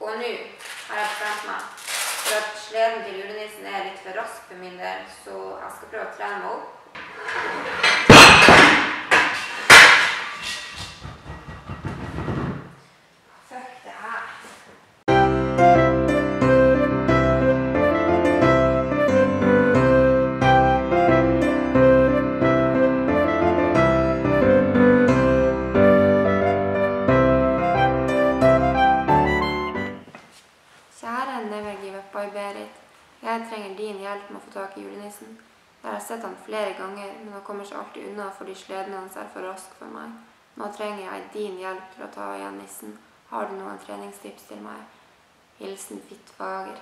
Og nå har jeg bestemt meg for at sleden til julenissen er litt for rask for min del, så jeg skal prøve å trene meg opp. Fuck det her. Kjære Never Give Up by Berit. Jeg trenger din hjelp med å få tak i julenissen. Jeg har sett han flere ganger, men han kommer seg alltid unna fordi sleden hans er for rask for meg. Nå trenger jeg din hjelp til å ta igjen nissen. Har du noen treningstips til meg? Hilsen Fittfager.